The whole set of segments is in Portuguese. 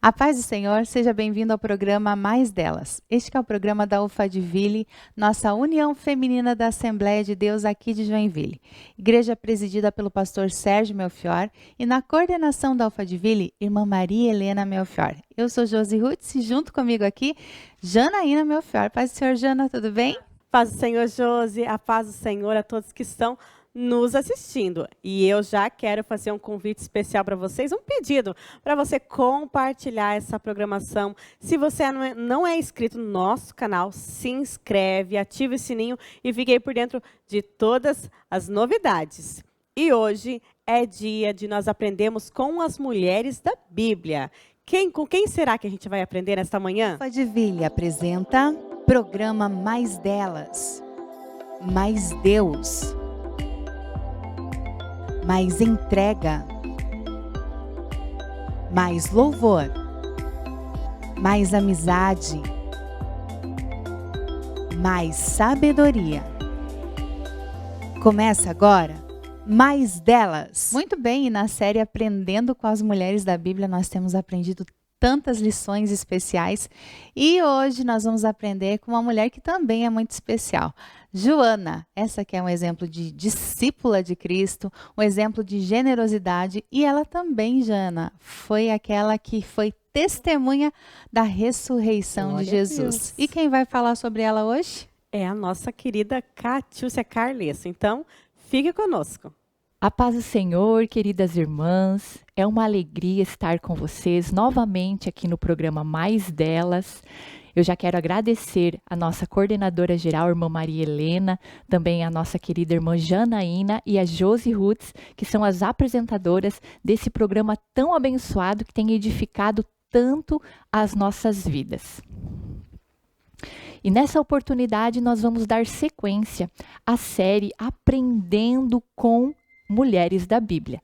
A paz do Senhor, seja bem-vindo ao programa Mais Delas. Este que é o programa da Alphaville, nossa União Feminina da Assembleia de Deus aqui de Joinville. Igreja presidida pelo pastor Sérgio Melchior e na coordenação da Alphaville, irmã Maria Helena Melchior. Eu sou Josi Rutz e junto comigo aqui, Janaína Melchior. Paz do Senhor, Jana, tudo bem? Paz do Senhor, Josi, a paz do Senhor a todos que estão nos assistindo. E eu já quero fazer um convite especial para vocês, um pedido para você compartilhar essa programação. Se você não é inscrito no nosso canal, se inscreve, ative o sininho e fique aí por dentro de todas as novidades. E hoje é dia de nós aprendermos com as mulheres da Bíblia. Com quem será que a gente vai aprender nesta manhã? Alphaville apresenta programa Mais Delas, Mais Deus, mais entrega, mais louvor, mais amizade, mais sabedoria. Começa agora, Mais Delas. Muito bem, e na série Aprendendo com as Mulheres da Bíblia, nós temos aprendido tantas lições especiais e hoje nós vamos aprender com uma mulher que também é muito especial. Joana, essa que é um exemplo de discípula de Cristo, um exemplo de generosidade e ela também, Jana, foi aquela que foi testemunha da ressurreição de Jesus. E quem vai falar sobre ela hoje? É a nossa querida Catiúcia Carles. Então, fique conosco. A paz do Senhor, queridas irmãs, é uma alegria estar com vocês novamente aqui no programa Mais Delas. Eu já quero agradecer a nossa coordenadora geral, irmã Maria Helena, também a nossa querida irmã Janaína e a Josi Rutz, que são as apresentadoras desse programa tão abençoado que tem edificado tanto as nossas vidas. E nessa oportunidade nós vamos dar sequência à série Aprendendo com Mulheres da Bíblia.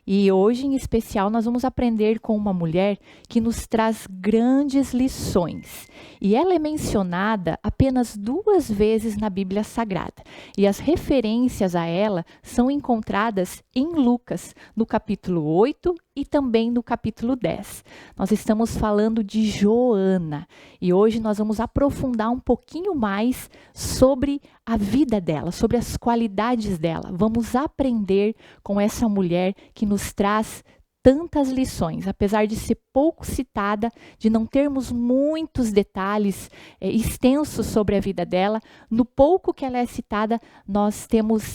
E hoje, em especial, nós vamos aprender com uma mulher que nos traz grandes lições. E ela é mencionada apenas 2 vezes na Bíblia Sagrada. E as referências a ela são encontradas em Lucas, no capítulo 8 e também no capítulo 10. Nós estamos falando de Joana. E hoje nós vamos aprofundar um pouquinho mais sobre a vida dela, sobre as qualidades dela. Vamos aprender com essa mulher que nos traz tantas lições, apesar de ser pouco citada, de não termos muitos detalhes extensos sobre a vida dela, no pouco que ela é citada, nós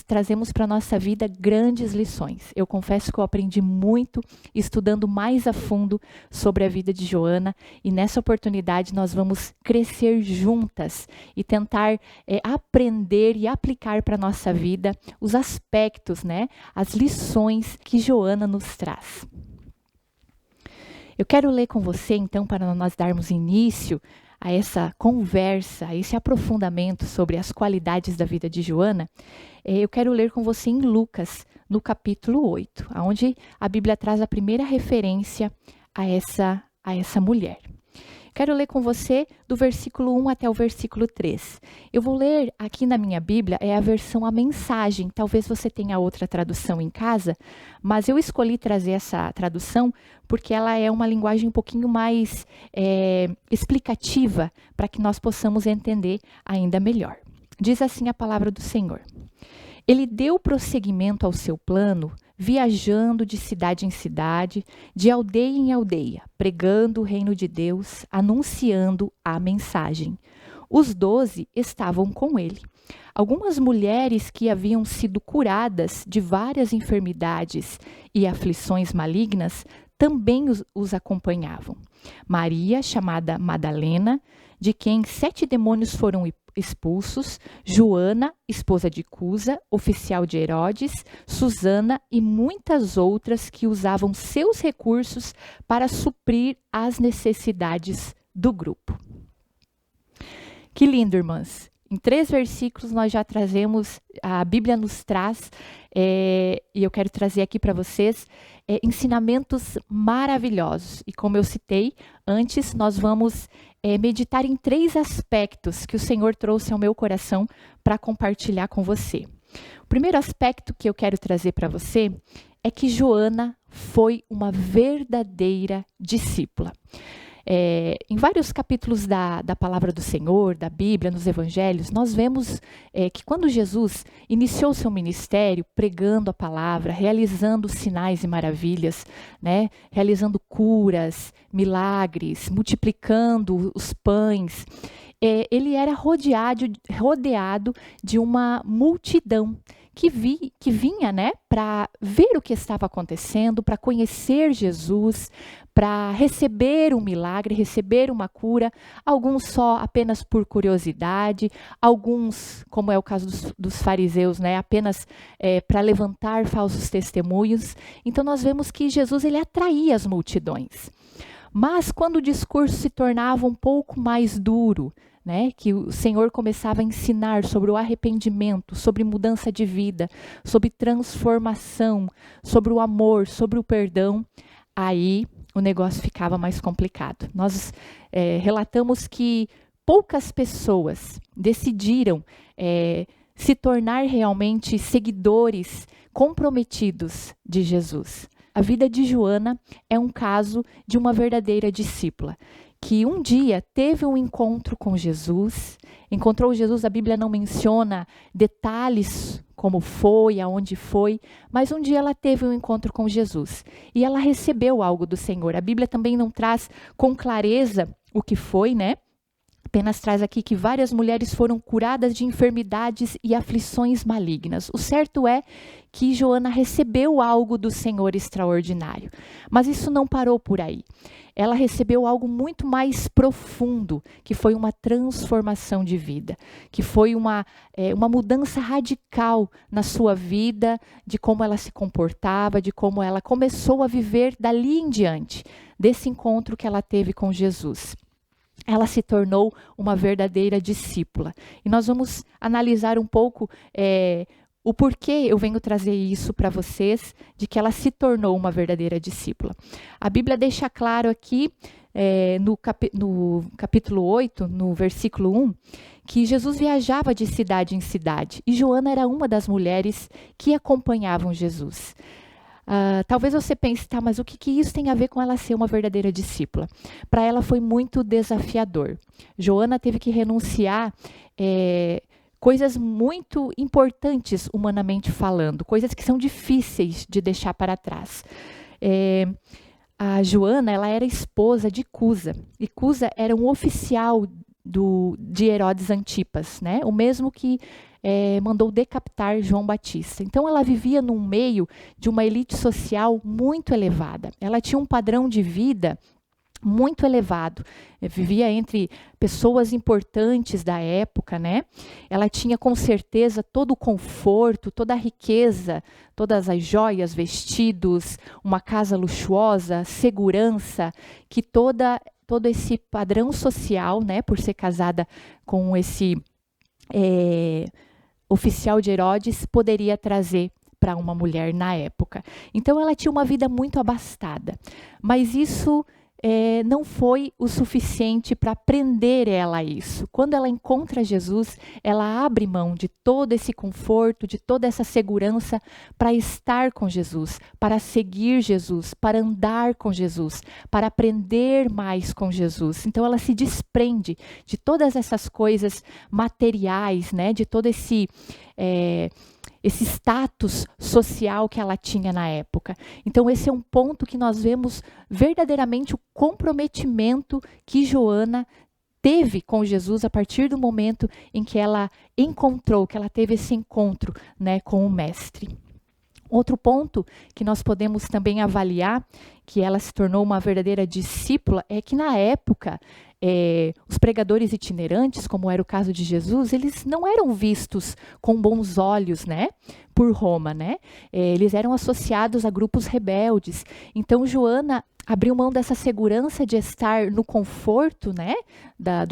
trazemos para a nossa vida grandes lições. Eu confesso que eu aprendi muito estudando mais a fundo sobre a vida de Joana e nessa oportunidade nós vamos crescer juntas e tentar aprender e aplicar para a nossa vida os aspectos, as lições que Joana nos traz. Eu quero ler com você, então, para nós darmos início a essa conversa, a esse aprofundamento sobre as qualidades da vida de Joana. Eu quero ler com você em Lucas, no capítulo 8, onde a Bíblia traz a primeira referência a essa mulher. Quero ler com você do versículo 1 até o versículo 3. Eu vou ler aqui na minha Bíblia, é a versão A Mensagem. Talvez você tenha outra tradução em casa, mas eu escolhi trazer essa tradução porque ela é uma linguagem um pouquinho mais explicativa para que nós possamos entender ainda melhor. Diz assim a palavra do Senhor. Ele deu prosseguimento ao seu plano, viajando de cidade em cidade, de aldeia em aldeia, pregando o reino de Deus, anunciando a mensagem. Os 12 estavam com ele. Algumas mulheres que haviam sido curadas de várias enfermidades e aflições malignas também os acompanhavam. Maria, chamada Madalena, de quem 7 demônios foram expulsos, Joana, esposa de Cusa, oficial de Herodes, Susana e muitas outras que usavam seus recursos para suprir as necessidades do grupo. Que lindo, irmãs! Em 3 versículos nós já trazemos, a Bíblia nos traz, e eu quero trazer aqui para vocês ensinamentos maravilhosos. E como eu citei antes, nós vamos meditar em 3 aspectos que o Senhor trouxe ao meu coração para compartilhar com você. O primeiro aspecto que eu quero trazer para você é que Joana foi uma verdadeira discípula. Em vários capítulos da palavra do Senhor, da Bíblia, nos evangelhos, nós vemos que quando Jesus iniciou seu ministério, pregando a palavra, realizando sinais e maravilhas, né, realizando curas, milagres, multiplicando os pães, ele era rodeado de uma multidão que vinha, né, para ver o que estava acontecendo, para conhecer Jesus, para receber um milagre, receber uma cura, alguns só apenas por curiosidade, alguns, como é o caso dos fariseus, né, apenas para levantar falsos testemunhos. Então nós vemos que Jesus ele atraía as multidões. Mas quando o discurso se tornava um pouco mais duro, né, que o Senhor começava a ensinar sobre o arrependimento, sobre mudança de vida, sobre transformação, sobre o amor, sobre o perdão, aí o negócio ficava mais complicado. Nós relatamos que poucas pessoas decidiram se tornar realmente seguidores comprometidos de Jesus. A vida de Joana é um caso de uma verdadeira discípula, que um dia teve um encontro com Jesus, encontrou Jesus, a Bíblia não menciona detalhes como foi, aonde foi, mas um dia ela teve um encontro com Jesus e ela recebeu algo do Senhor. A Bíblia também não traz com clareza o que foi, né? Apenas traz aqui que várias mulheres foram curadas de enfermidades e aflições malignas. O certo é que Joana recebeu algo do Senhor extraordinário. Mas isso não parou por aí. Ela recebeu algo muito mais profundo, que foi uma transformação de vida, que foi uma mudança radical na sua vida, de como ela se comportava, de como ela começou a viver dali em diante, desse encontro que ela teve com Jesus. Ela se tornou uma verdadeira discípula. E nós vamos analisar um pouco o porquê eu venho trazer isso para vocês, de que ela se tornou uma verdadeira discípula. A Bíblia deixa claro aqui, no capítulo 8, no versículo 1, que Jesus viajava de cidade em cidade. E Joana era uma das mulheres que acompanhavam Jesus. Talvez você pense, tá, mas o que isso tem a ver com ela ser uma verdadeira discípula? Para ela foi muito desafiador. Joana teve que renunciar coisas muito importantes humanamente falando, coisas que são difíceis de deixar para trás. A Joana, ela era esposa de Cusa, e Cusa era um oficial de Herodes Antipas, né? O mesmo que mandou decapitar João Batista. Então ela vivia num meio de uma elite social muito elevada. Ela tinha um padrão de vida muito elevado. Vivia entre pessoas importantes da época, né? Ela tinha com certeza todo o conforto, toda a riqueza, todas as joias, vestidos, uma casa luxuosa, segurança, que todo esse padrão social, né, por ser casada com esse oficial de Herodes, poderia trazer para uma mulher na época. Então ela tinha uma vida muito abastada, mas isso não foi o suficiente para prender ela a isso. Quando ela encontra Jesus, ela abre mão de todo esse conforto, de toda essa segurança para estar com Jesus, para seguir Jesus, para andar com Jesus, para aprender mais com Jesus. Então ela se desprende de todas essas coisas materiais, né? De todo esse status social que ela tinha na época. Então esse é um ponto que nós vemos verdadeiramente o comprometimento que Joana teve com Jesus a partir do momento em que ela teve esse encontro, né, com o Mestre. Outro ponto que nós podemos também avaliar, que ela se tornou uma verdadeira discípula, é que na época os pregadores itinerantes, como era o caso de Jesus, eles não eram vistos com bons olhos, né, por Roma, né? Eles eram associados a grupos rebeldes. Então Joana abriu mão dessa segurança de estar no conforto, né, da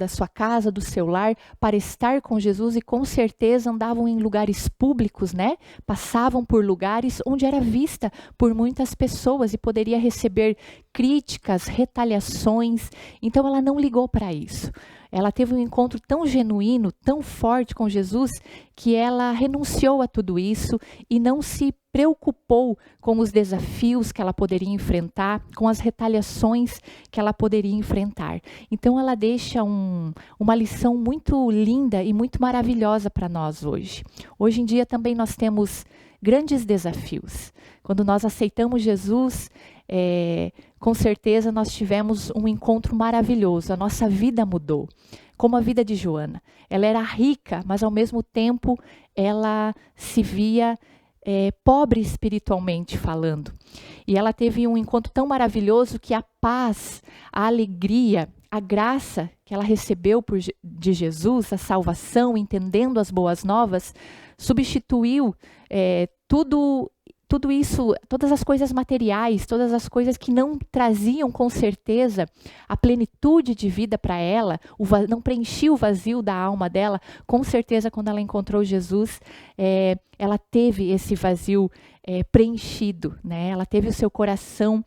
sua casa, do seu lar, para estar com Jesus, e com certeza andavam em lugares públicos, né? Passavam por lugares onde era vista por muitas pessoas e poderia receber críticas, retaliações. Então ela não ligou para isso. Ela teve um encontro tão genuíno, tão forte com Jesus, que ela renunciou a tudo isso e não se preocupou com os desafios que ela poderia enfrentar, com as retaliações que ela poderia enfrentar. Então ela deixa uma lição muito linda e muito maravilhosa para nós hoje. Hoje em dia também nós temos grandes desafios. Quando nós aceitamos Jesus, com certeza nós tivemos um encontro maravilhoso, a nossa vida mudou, como a vida de Joana. Ela era rica, mas ao mesmo tempo ela se via pobre espiritualmente falando. E ela teve um encontro tão maravilhoso que a paz, a alegria, a graça que ela recebeu de Jesus, a salvação, entendendo as boas novas, substituiu tudo isso, todas as coisas materiais, todas as coisas que não traziam com certeza a plenitude de vida para ela, não preenchia o vazio da alma dela. Com certeza, quando ela encontrou Jesus, ela teve esse vazio preenchido, né? Ela teve o seu coração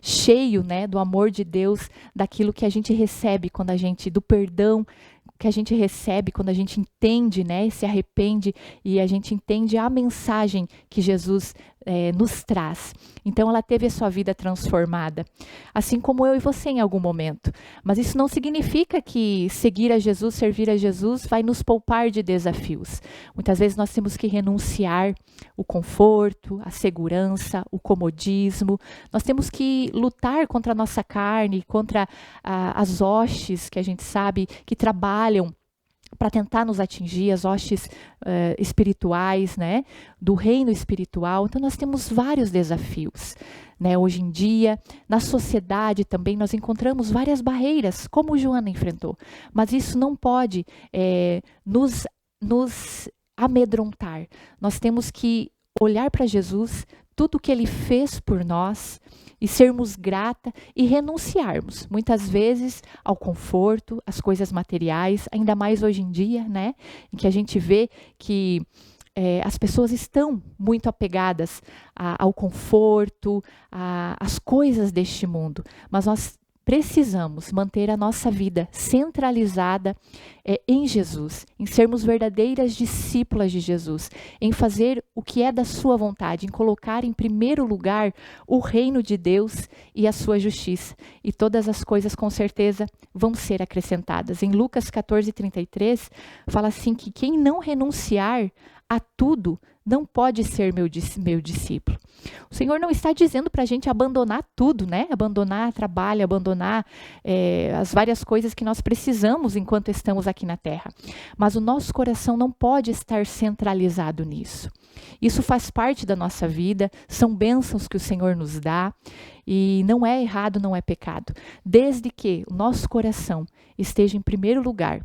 cheio, né, do amor de Deus, daquilo que a gente recebe quando do perdão que a gente recebe quando a gente entende, né, se arrepende e a gente entende a mensagem que Jesus nos traz. Então ela teve a sua vida transformada, assim como eu e você em algum momento. Mas isso não significa que seguir a Jesus, servir a Jesus vai nos poupar de desafios. Muitas vezes nós temos que renunciar o conforto, a segurança, o comodismo. Nós temos que lutar contra a nossa carne, contra as hostes que a gente sabe que trabalham para tentar nos atingir, as hostes espirituais, né, do reino espiritual. Então nós temos vários desafios, né? Hoje em dia, na sociedade também nós encontramos várias barreiras, como Joana enfrentou. Mas isso não pode nos amedrontar. Nós temos que olhar para Jesus, tudo que Ele fez por nós, e sermos grata e renunciarmos, muitas vezes, ao conforto, às coisas materiais, ainda mais hoje em dia, né, em que a gente vê que as pessoas estão muito apegadas ao conforto, às coisas deste mundo, mas nós precisamos manter a nossa vida centralizada em Jesus, em sermos verdadeiras discípulas de Jesus, em fazer o que é da sua vontade, em colocar em primeiro lugar o reino de Deus e a sua justiça. E todas as coisas, com certeza, vão ser acrescentadas. Em Lucas 14:33, fala assim que quem não renunciar a tudo não pode ser meu discípulo. O Senhor não está dizendo para a gente abandonar tudo, né? Abandonar trabalho, abandonar as várias coisas que nós precisamos enquanto estamos aqui na terra. Mas o nosso coração não pode estar centralizado nisso. Isso faz parte da nossa vida, são bênçãos que o Senhor nos dá e não é errado, não é pecado. Desde que o nosso coração esteja em primeiro lugar,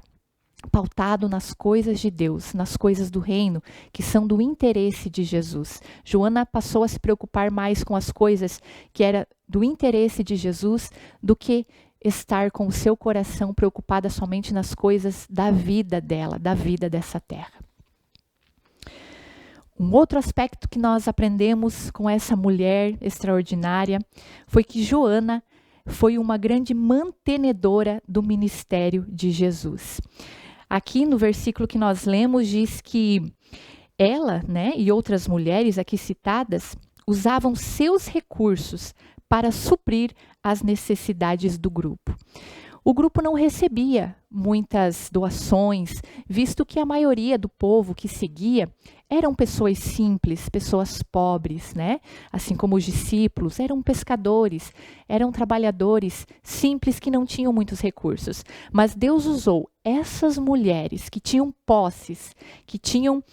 pautado nas coisas de Deus, nas coisas do reino, que são do interesse de Jesus. Joana passou a se preocupar mais com as coisas que era do interesse de Jesus do que estar com o seu coração preocupada somente nas coisas da vida dela, da vida dessa terra. Um outro aspecto que nós aprendemos com essa mulher extraordinária foi que Joana foi uma grande mantenedora do ministério de Jesus. Aqui no versículo que nós lemos diz que ela, né, e outras mulheres aqui citadas usavam seus recursos para suprir as necessidades do grupo. O grupo não recebia muitas doações, visto que a maioria do povo que seguia eram pessoas simples, pessoas pobres, né? Assim como os discípulos, eram pescadores, eram trabalhadores simples que não tinham muitos recursos. Mas Deus usou essas mulheres que tinham posses, que tinham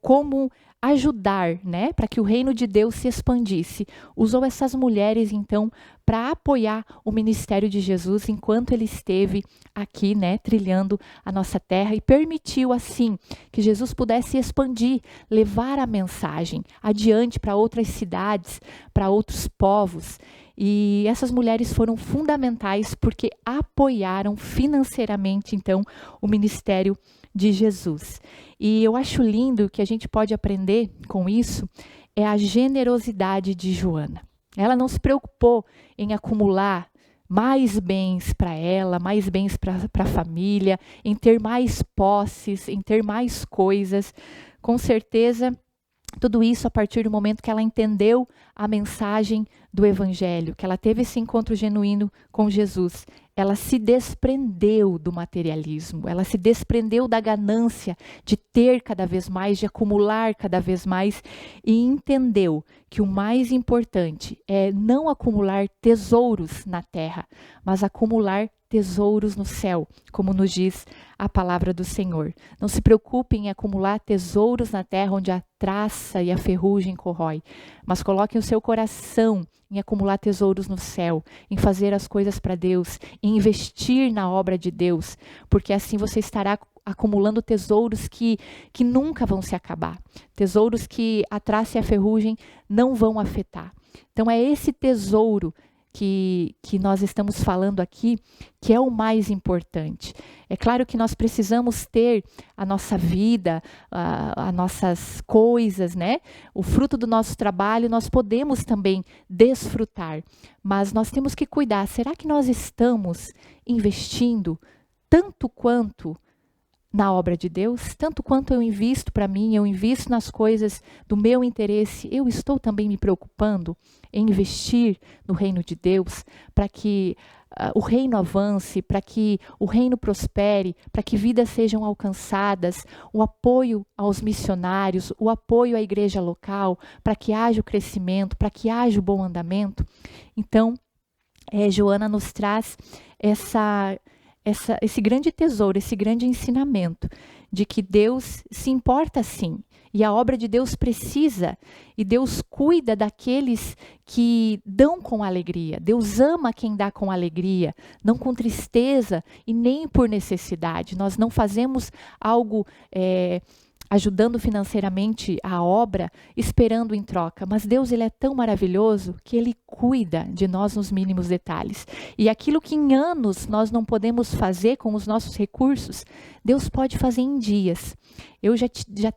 como ajudar, né, para que o reino de Deus se expandisse. Usou essas mulheres, então, para apoiar o ministério de Jesus enquanto ele esteve aqui, né, trilhando a nossa terra e permitiu, assim, que Jesus pudesse expandir, levar a mensagem adiante para outras cidades, para outros povos. E essas mulheres foram fundamentais porque apoiaram financeiramente, então, o ministério de Jesus. E eu acho lindo que a gente pode aprender com isso é a generosidade de Joana. Ela não se preocupou em acumular mais bens para ela, mais bens para a família, em ter mais posses, em ter mais coisas. Com certeza, tudo isso a partir do momento que ela entendeu a mensagem do Evangelho, que ela teve esse encontro genuíno com Jesus. Ela se desprendeu do materialismo, ela se desprendeu da ganância de ter cada vez mais, de acumular cada vez mais, e entendeu que o mais importante é não acumular tesouros na terra, mas acumular tesouros no céu, como nos diz a palavra do Senhor. Não se preocupem em acumular tesouros na terra onde a traça e a ferrugem corrói, mas coloquem o seu coração em acumular tesouros no céu, em fazer as coisas para Deus, em investir na obra de Deus, porque assim você estará acumulando tesouros que nunca vão se acabar, tesouros que a traça e a ferrugem não vão afetar. Então é esse tesouro que nós estamos falando aqui, que é o mais importante. É claro que nós precisamos ter a nossa vida, as nossas coisas, né? O fruto do nosso trabalho nós podemos também desfrutar, mas nós temos que cuidar. Será que nós estamos investindo tanto quanto na obra de Deus? Tanto quanto eu invisto para mim, eu invisto nas coisas do meu interesse, eu estou também me preocupando em investir no reino de Deus, para que o reino avance, para que o reino prospere, para que vidas sejam alcançadas, o apoio aos missionários, o apoio à igreja local, para que haja o crescimento, para que haja o bom andamento. Então, Joana nos traz esse grande tesouro, esse grande ensinamento de que Deus se importa sim, e a obra de Deus precisa, e Deus cuida daqueles que dão com alegria. Deus ama quem dá com alegria, não com tristeza e nem por necessidade. Nós não fazemos algo ajudando financeiramente a obra, esperando em troca. Mas Deus, ele é tão maravilhoso que ele cuida de nós nos mínimos detalhes. E aquilo que em anos nós não podemos fazer com os nossos recursos, Deus pode fazer em dias. Eu já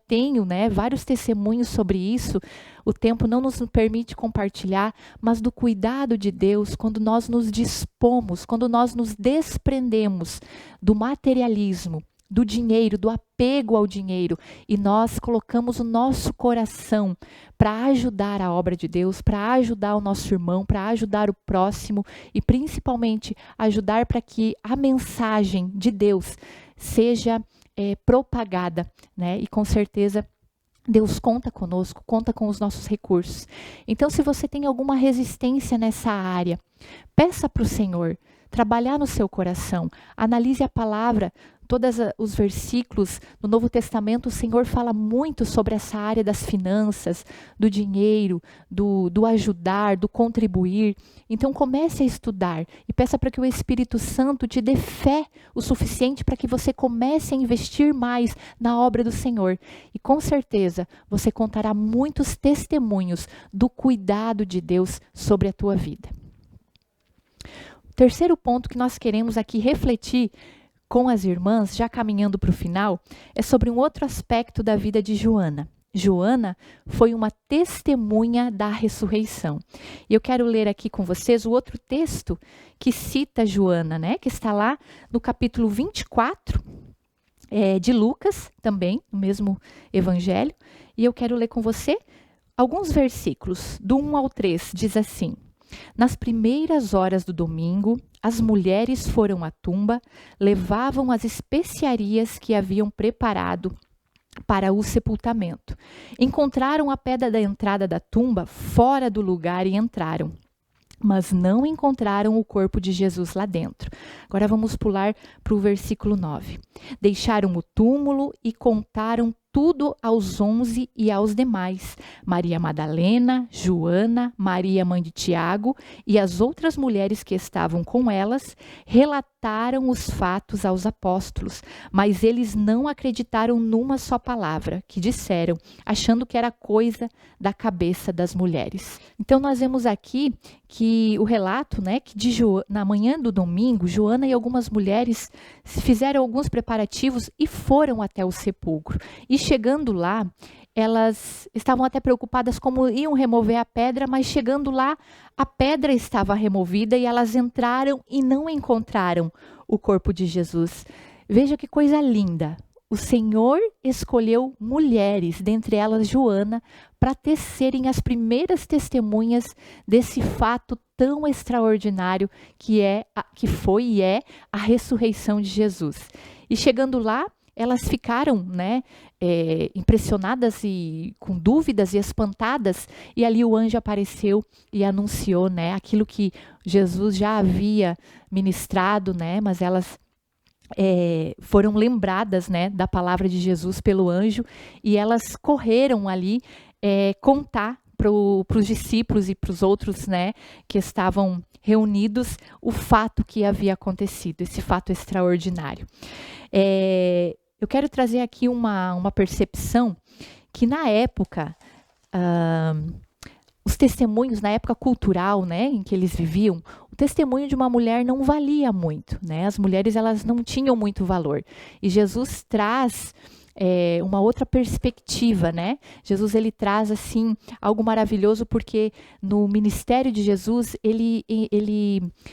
tenho, vários testemunhos sobre isso. O tempo não nos permite compartilhar, mas do cuidado de Deus, quando nós nos dispomos, quando nós nos desprendemos do materialismo, do dinheiro, do apego ao dinheiro, e nós colocamos o nosso coração para ajudar a obra de Deus, para ajudar o nosso irmão, para ajudar o próximo e principalmente ajudar para que a mensagem de Deus seja propagada, E com certeza Deus conta conosco, conta com os nossos recursos. Então, se você tem alguma resistência nessa área, peça para o Senhor trabalhar no seu coração, analise a palavra. Todos os versículos do Novo Testamento, o Senhor fala muito sobre essa área das finanças, do dinheiro, do ajudar, do contribuir. Então comece a estudar e peça para que o Espírito Santo te dê fé o suficiente para que você comece a investir mais na obra do Senhor. E com certeza você contará muitos testemunhos do cuidado de Deus sobre a tua vida. O terceiro ponto que nós queremos aqui refletir com as irmãs, já caminhando para o final, é sobre um outro aspecto da vida de Joana. Joana foi uma testemunha da ressurreição. E eu quero ler aqui com vocês o outro texto que cita Joana, que está lá no capítulo 24 de Lucas, também, no mesmo evangelho. E eu quero ler com você alguns versículos, do 1 ao 3, diz assim: nas primeiras horas do domingo, as mulheres foram à tumba, levavam as especiarias que haviam preparado para o sepultamento. Encontraram a pedra da entrada da tumba fora do lugar e entraram, mas não encontraram o corpo de Jesus lá dentro. Agora vamos pular para o versículo 9. Deixaram o túmulo e contaram tudo aos 11 e aos demais, Maria Madalena, Joana, Maria mãe de Tiago e as outras mulheres que estavam com elas, relataram os fatos aos apóstolos, mas eles não acreditaram numa só palavra que disseram, achando que era coisa da cabeça das mulheres. Então nós vemos aqui que o relato, que na manhã do domingo, Joana e algumas mulheres fizeram alguns preparativos e foram até o sepulcro. E chegando lá, elas estavam até preocupadas como iam remover a pedra, mas chegando lá, a pedra estava removida e elas entraram e não encontraram o corpo de Jesus. Veja que coisa linda. O Senhor escolheu mulheres, dentre elas Joana, para serem as primeiras testemunhas desse fato tão extraordinário que foi e é a ressurreição de Jesus. E chegando lá, elas ficaram, impressionadas e com dúvidas e espantadas, e ali o anjo apareceu e anunciou, aquilo que Jesus já havia ministrado, mas elas foram lembradas, da palavra de Jesus pelo anjo, e elas correram ali contar para os discípulos e para os outros, que estavam reunidos, o fato que havia acontecido, esse fato extraordinário. Eu quero trazer aqui uma percepção que na época, os testemunhos, na época cultural, em que eles viviam, o testemunho de uma mulher não valia muito, As mulheres, elas não tinham muito valor. E Jesus traz uma outra perspectiva, Jesus, ele traz, assim, algo maravilhoso, porque no ministério de Jesus, ele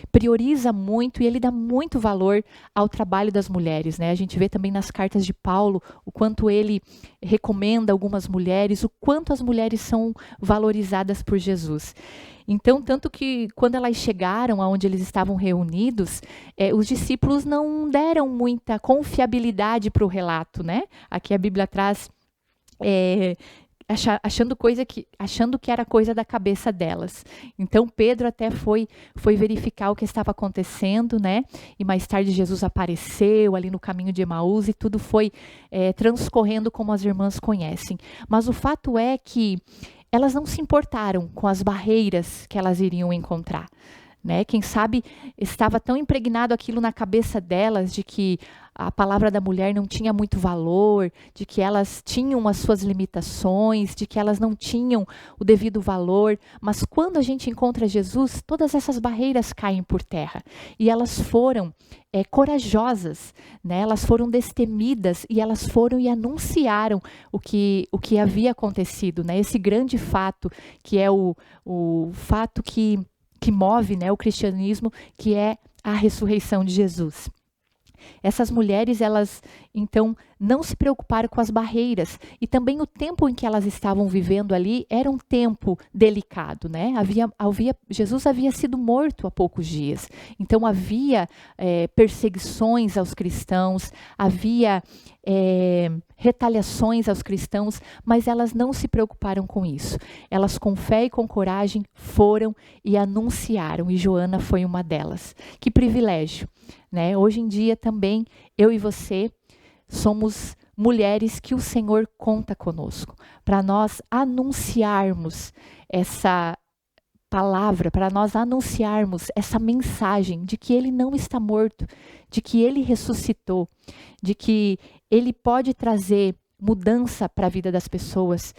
prioriza muito e ele dá muito valor ao trabalho das mulheres, A gente vê também nas cartas de Paulo o quanto ele recomenda algumas mulheres, o quanto as mulheres são valorizadas por Jesus. Então, tanto que quando elas chegaram aonde eles estavam reunidos, os discípulos não deram muita confiabilidade para o relato, Aqui a Bíblia traz, achando que era coisa da cabeça delas. Então, Pedro até foi verificar o que estava acontecendo, E mais tarde Jesus apareceu ali no caminho de Emaús e tudo foi transcorrendo como as irmãs conhecem. Mas o fato é que elas não se importaram com as barreiras que elas iriam encontrar, Quem sabe estava tão impregnado aquilo na cabeça delas de que a palavra da mulher não tinha muito valor, de que elas tinham as suas limitações, de que elas não tinham o devido valor. Mas quando a gente encontra Jesus, todas essas barreiras caem por terra. E elas foram corajosas, Elas foram destemidas e elas foram e anunciaram o que havia acontecido, Esse grande fato, que é o fato que move, o cristianismo, que é a ressurreição de Jesus. Essas mulheres, elas, então, não se preocuparam com as barreiras. E também o tempo em que elas estavam vivendo ali era um tempo delicado, Jesus havia sido morto há poucos dias. Então, havia perseguições aos cristãos, havia retaliações aos cristãos, mas elas não se preocuparam com isso. Elas, com fé e com coragem, foram e anunciaram, e Joana foi uma delas. Que privilégio, Hoje em dia também, eu e você somos mulheres que o Senhor conta conosco, para nós anunciarmos essa palavra, para nós anunciarmos essa mensagem de que Ele não está morto, de que Ele ressuscitou, de que Ele pode trazer mudança para a vida das pessoas.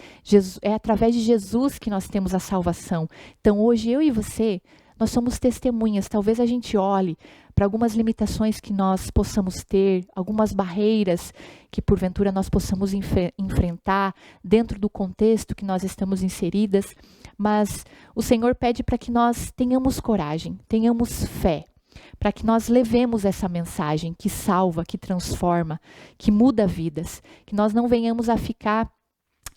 É através de Jesus que nós temos a salvação. Então, hoje, eu e você, nós somos testemunhas. Talvez a gente olhe para algumas limitações que nós possamos ter, algumas barreiras que porventura nós possamos enfrentar dentro do contexto que nós estamos inseridas, mas o Senhor pede para que nós tenhamos coragem, tenhamos fé, para que nós levemos essa mensagem que salva, que transforma, que muda vidas, que nós não venhamos a ficar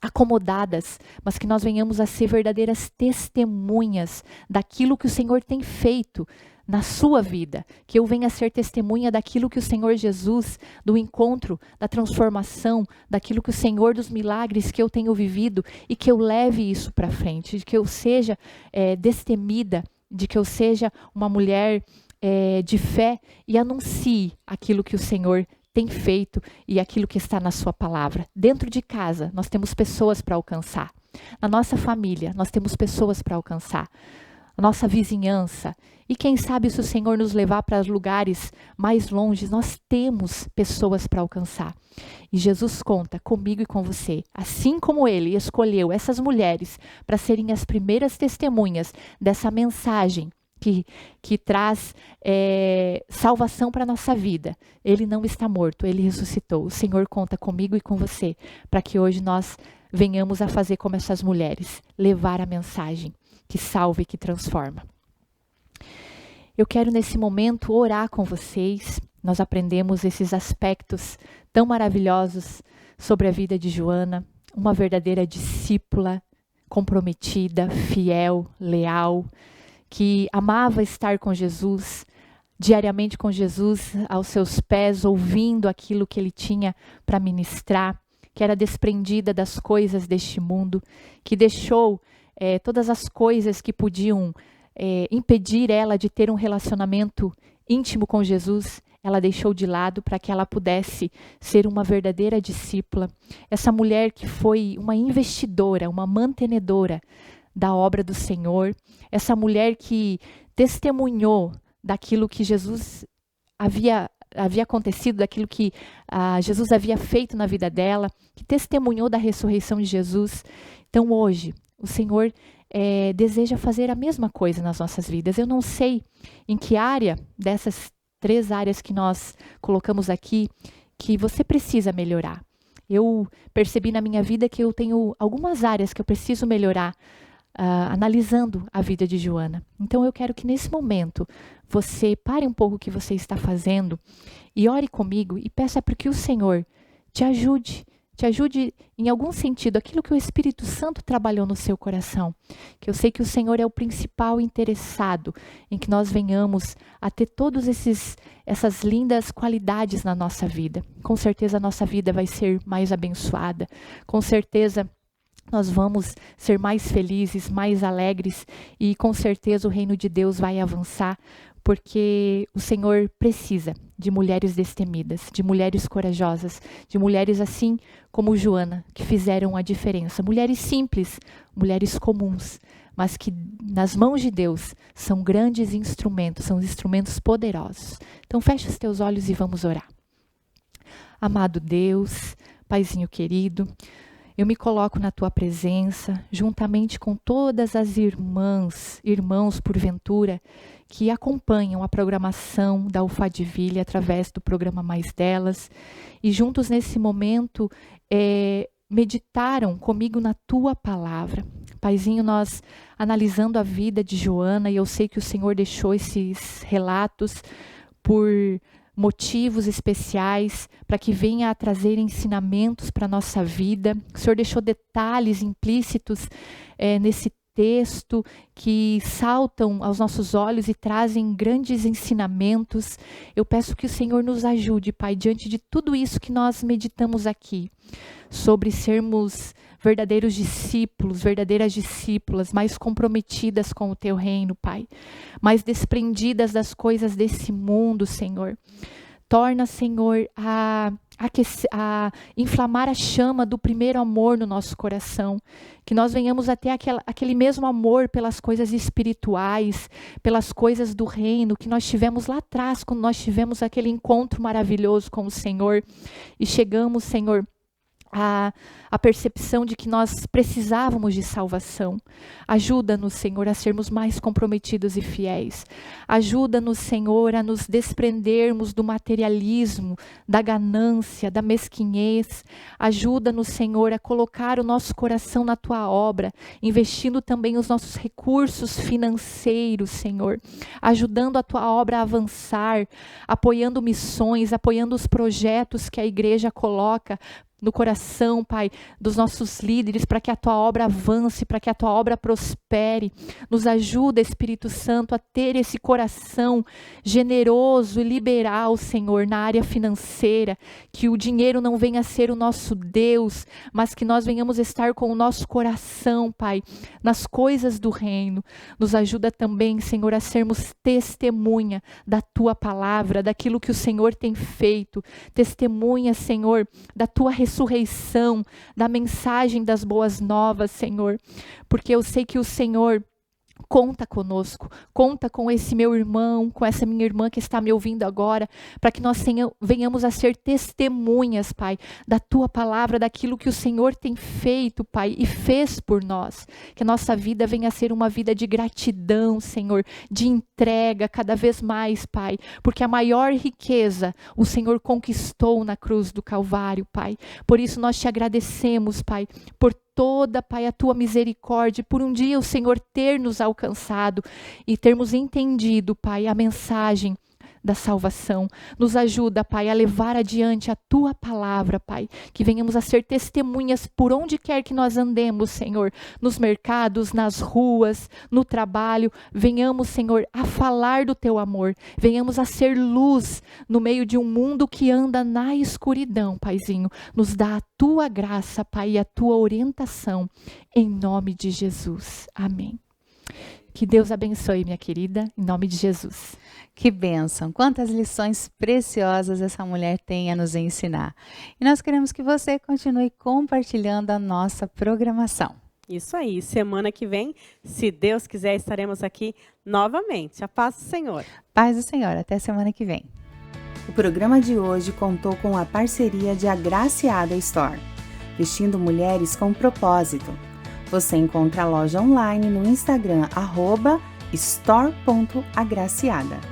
acomodadas, mas que nós venhamos a ser verdadeiras testemunhas daquilo que o Senhor tem feito na sua vida, que eu venha a ser testemunha daquilo que o Senhor Jesus, do encontro, da transformação, daquilo que o Senhor, dos milagres que eu tenho vivido, e que eu leve isso para frente, de que eu seja destemida, de que eu seja uma mulher de fé e anuncie aquilo que o Senhor tem feito e aquilo que está na sua palavra. Dentro de casa, nós temos pessoas para alcançar. Na nossa família, nós temos pessoas para alcançar. A nossa vizinhança. E quem sabe, se o Senhor nos levar para lugares mais longe, nós temos pessoas para alcançar. E Jesus conta comigo e com você. Assim como Ele escolheu essas mulheres para serem as primeiras testemunhas dessa mensagem que traz salvação para a nossa vida. Ele não está morto, Ele ressuscitou. O Senhor conta comigo e com você, para que hoje nós venhamos a fazer como essas mulheres, levar a mensagem que salva e que transforma. Eu quero nesse momento orar com vocês. Nós aprendemos esses aspectos tão maravilhosos sobre a vida de Joana, uma verdadeira discípula, comprometida, fiel, leal, que amava estar com Jesus, diariamente com Jesus aos seus pés, ouvindo aquilo que ele tinha para ministrar, que era desprendida das coisas deste mundo, que deixou todas as coisas que podiam impedir ela de ter um relacionamento íntimo com Jesus, ela deixou de lado para que ela pudesse ser uma verdadeira discípula. Essa mulher que foi uma investidora, uma mantenedora da obra do Senhor, essa mulher que testemunhou daquilo que Jesus havia acontecido, daquilo que Jesus havia feito na vida dela, que testemunhou da ressurreição de Jesus. Então hoje, o Senhor deseja fazer a mesma coisa nas nossas vidas. Eu não sei em que área dessas 3 áreas que nós colocamos aqui que você precisa melhorar. Eu percebi na minha vida que eu tenho algumas áreas que eu preciso melhorar, analisando a vida de Joana. Então eu quero que nesse momento você pare um pouco o que você está fazendo e ore comigo e peça para que o Senhor te ajude em algum sentido, aquilo que o Espírito Santo trabalhou no seu coração. Que eu sei que o Senhor é o principal interessado em que nós venhamos a ter todas essas lindas qualidades na nossa vida. Com certeza a nossa vida vai ser mais abençoada. Com certeza nós vamos ser mais felizes, mais alegres e com certeza o reino de Deus vai avançar, porque o Senhor precisa de mulheres destemidas, de mulheres corajosas, de mulheres assim como Joana, que fizeram a diferença. Mulheres simples, mulheres comuns, mas que nas mãos de Deus são grandes instrumentos, são instrumentos poderosos. Então fecha os teus olhos e vamos orar. Amado Deus, Paizinho querido, eu me coloco na tua presença, juntamente com todas as irmãos porventura, que acompanham a programação da UFADVille através do programa Mais Delas, e juntos nesse momento meditaram comigo na tua palavra. Paizinho, nós analisando a vida de Joana, e eu sei que o Senhor deixou esses relatos por motivos especiais, para que venha a trazer ensinamentos para a nossa vida. O Senhor deixou detalhes implícitos nesse texto que saltam aos nossos olhos e trazem grandes ensinamentos. Eu peço que o Senhor nos ajude, Pai, diante de tudo isso que nós meditamos aqui, sobre sermos verdadeiros discípulos, verdadeiras discípulas, mais comprometidas com o teu reino, Pai, mais desprendidas das coisas desse mundo, Senhor. Torna, Senhor, a inflamar a chama do primeiro amor no nosso coração, que nós venhamos a ter aquele mesmo amor pelas coisas espirituais, pelas coisas do reino que nós tivemos lá atrás, quando nós tivemos aquele encontro maravilhoso com o Senhor e chegamos, Senhor, a percepção de que nós precisávamos de salvação. Ajuda-nos, Senhor, a sermos mais comprometidos e fiéis. Ajuda-nos, Senhor, a nos desprendermos do materialismo, da ganância, da mesquinhez. Ajuda-nos, Senhor, a colocar o nosso coração na tua obra, investindo também os nossos recursos financeiros, Senhor, ajudando a tua obra a avançar, apoiando missões, apoiando os projetos que a igreja coloca no coração, Pai, dos nossos líderes, para que a tua obra avance, para que a tua obra prospere. Nos ajuda, Espírito Santo, a ter esse coração generoso e liberal, Senhor, na área financeira, que o dinheiro não venha a ser o nosso Deus, mas que nós venhamos estar com o nosso coração, Pai, nas coisas do reino. Nos ajuda também, Senhor, a sermos testemunha da tua palavra, daquilo que o Senhor tem feito, testemunha, Senhor, da tua ressurreição, da mensagem das boas novas, Senhor, porque eu sei que o Senhor Conta conosco, conta com esse meu irmão, com essa minha irmã que está me ouvindo agora, para que nós venhamos a ser testemunhas, Pai, da Tua palavra, daquilo que o Senhor tem feito, Pai, e fez por nós. Que a nossa vida venha a ser uma vida de gratidão, Senhor, de entrega cada vez mais, Pai, porque a maior riqueza o Senhor conquistou na cruz do Calvário, Pai. Por isso nós te agradecemos, Pai, por toda, Pai, a tua misericórdia, por um dia o Senhor ter nos alcançado e termos entendido, Pai, a mensagem da salvação. Nos ajuda, Pai, a levar adiante a tua palavra, Pai, que venhamos a ser testemunhas por onde quer que nós andemos, Senhor, nos mercados, nas ruas, no trabalho, venhamos, Senhor, a falar do teu amor, venhamos a ser luz no meio de um mundo que anda na escuridão, Paizinho. Nos dá a tua graça, Pai, e a tua orientação, em nome de Jesus. Amém. Que Deus abençoe, minha querida, em nome de Jesus. Que bênção! Quantas lições preciosas essa mulher tem a nos ensinar. E nós queremos que você continue compartilhando a nossa programação. Isso aí, semana que vem, se Deus quiser, estaremos aqui novamente. A paz do Senhor. Paz do Senhor, até semana que vem. O programa de hoje contou com a parceria de Agraciada Store, vestindo mulheres com propósito. Você encontra a loja online no Instagram @store.agraciada.